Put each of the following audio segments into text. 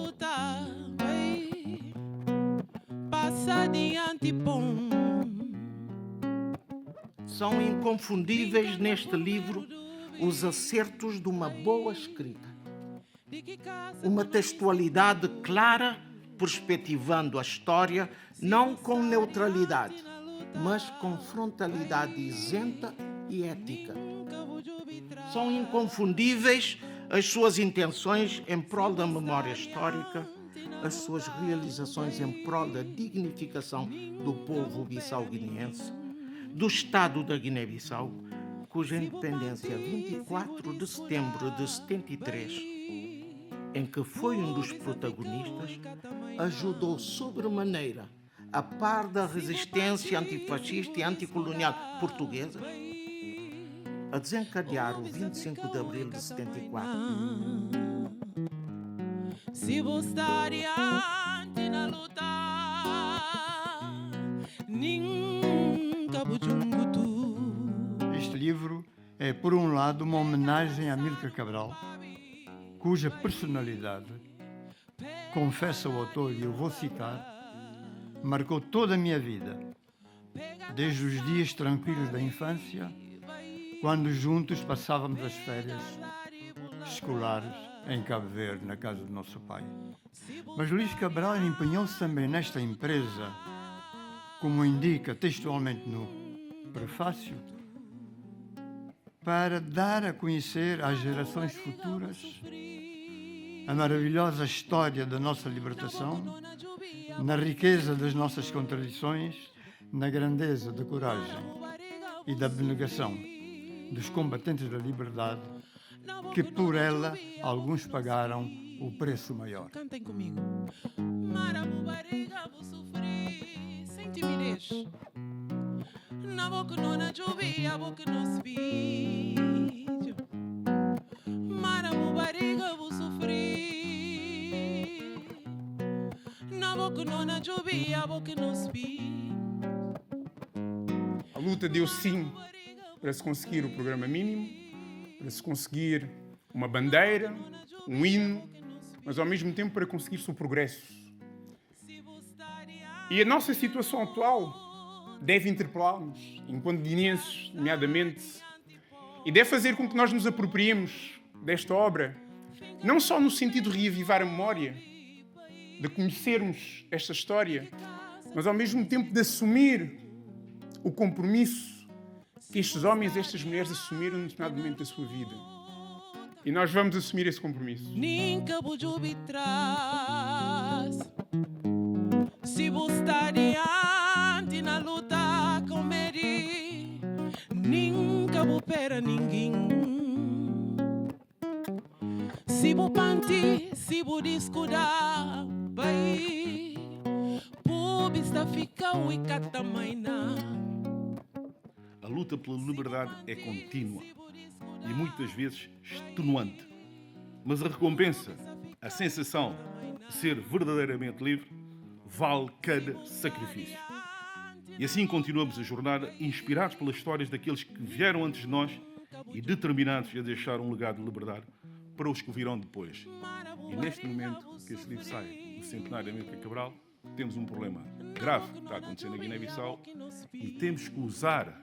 luta, vai passa adiante, bom. São inconfundíveis neste livro os acertos de uma boa escrita. Uma textualidade clara, perspectivando a história, não com neutralidade, mas com frontalidade isenta e ética. São inconfundíveis as suas intenções em prol da memória histórica, as suas realizações em prol da dignificação do povo bissau-guineense, do Estado da Guiné-Bissau, cuja independência, 24 de setembro de 73, em que foi um dos protagonistas, ajudou sobremaneira, a par da resistência antifascista e anticolonial portuguesa, a desencadear o 25 de abril de 74. Se você está adiante na luta, nunca bujungo tu. Este livro é, por um lado, uma homenagem a Amílcar Cabral, cuja personalidade, confessa o autor, e eu vou citar, marcou toda a minha vida, desde os dias tranquilos da infância, quando juntos passávamos as férias escolares em Cabo Verde, na casa do nosso pai. Mas Luís Cabral empenhou-se também nesta empresa, como indica textualmente no prefácio, para dar a conhecer às gerações futuras a maravilhosa história da nossa libertação, na riqueza das nossas contradições, na grandeza da coragem e da abnegação dos combatentes da liberdade, que por ela alguns pagaram o preço maior. Cantem comigo. Marabu barriga, vou sofrer sem timidez. Na boca não na lluvia, boca no vídeo. Marabu barriga, vou sofrer. Na boca não na lluvia, boca no vídeo. A luta deu sim para se conseguir o programa mínimo, para se conseguir uma bandeira, um hino, mas ao mesmo tempo para conseguir-se o progresso. E a nossa situação atual deve interpelá-nos, enquanto guineenses, nomeadamente, e deve fazer com que nós nos apropriemos desta obra, não só no sentido de reavivar a memória, de conhecermos esta história, mas ao mesmo tempo de assumir o compromisso que estes homens e estas mulheres assumiram no determinado momento da sua vida. E nós vamos assumir esse compromisso. Ninka bujubi traz. Se você está adiante na luta com Meri, ninka bupera ninguém. Se bu panti, se bu discuda, bai, pubista fica uicata maina. A luta pela liberdade é contínua e muitas vezes extenuante. Mas a recompensa, a sensação de ser verdadeiramente livre, vale cada sacrifício. E assim continuamos a jornada, inspirados pelas histórias daqueles que vieram antes de nós e determinados a deixar um legado de liberdade para os que virão depois. E neste momento que este livro sai, no centenário de Amílcar Cabral, temos um problema grave que está acontecendo na Guiné-Bissau e temos que usar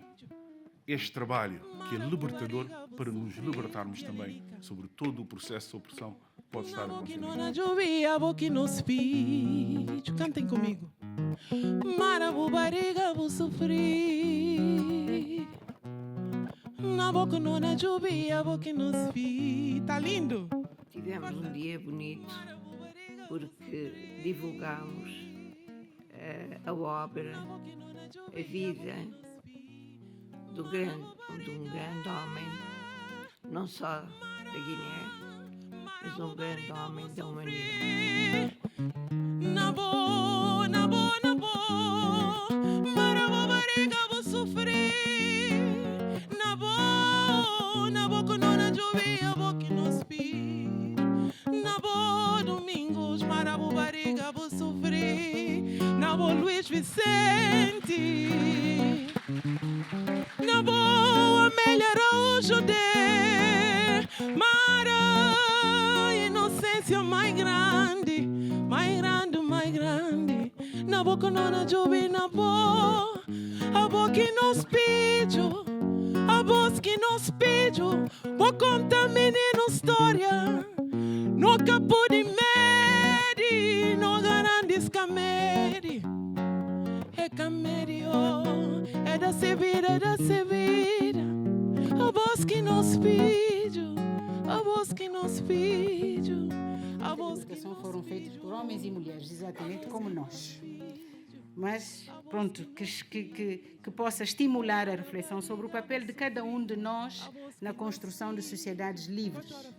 este trabalho, que é libertador, para nos libertarmos também sobre todo o processo de opressão que pode estar a acontecer. Cantem comigo. Marabu barriga, vou sofrer. Na boca não na lluvia, boca nos vi. Tá lindo? Tivemos um dia bonito porque divulgamos a obra, a vida de um grande homem, não só da Guiné, mas um grande homem da humanidade. Na boa, marabu barriga, vou sofrer. Na boa, que não na lluvia, boca nos vi. Na boa, domingos, marabu barriga, vou sofrer. Na boa, Luiz Vicente. Na boa, melhorou o judeu. Mara, inocência mais grande. boca não jovem na boa, a boca que nos pediu, a voz que nos pediu, vou contar menino história, nunca pude medir, não garantes cameri, é cameri, oh, é da se vida, a voz que nos pediu, a voz que nos pediu, a voz que Educação foram feitos por homens e mulheres, exatamente como nós. Mas, pronto, que possa estimular a reflexão sobre o papel de cada um de nós na construção de sociedades livres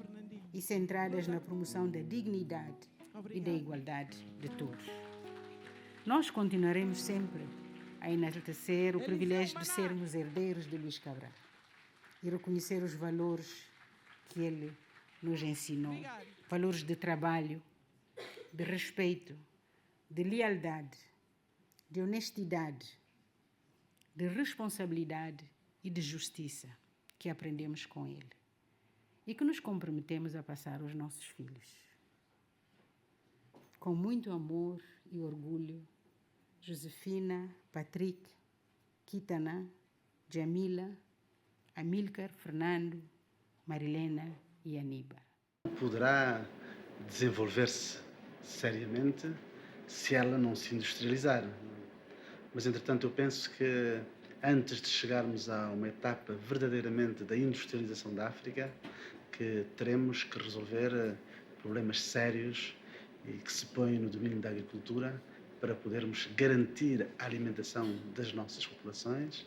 e centradas na promoção da dignidade e da igualdade de todos. Nós continuaremos sempre a enaltecer o privilégio de sermos herdeiros de Luís Cabral e reconhecer os valores que ele nos ensinou. Valores de trabalho, de respeito, de lealdade, de honestidade, de responsabilidade e de justiça que aprendemos com ele e que nos comprometemos a passar aos nossos filhos. Com muito amor e orgulho, Josefina, Patrick, Kitana, Jamila, Amílcar, Fernando, Marilena e Aníbal. Poderá desenvolver-se seriamente se ela não se industrializar. Mas, entretanto, eu penso que antes de chegarmos a uma etapa verdadeiramente da industrialização da África, que teremos que resolver problemas sérios e que se põem no domínio da agricultura para podermos garantir a alimentação das nossas populações,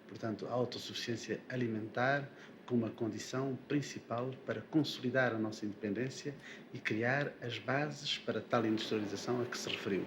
portanto, a autossuficiência alimentar como a condição principal para consolidar a nossa independência e criar as bases para tal industrialização a que se referiu.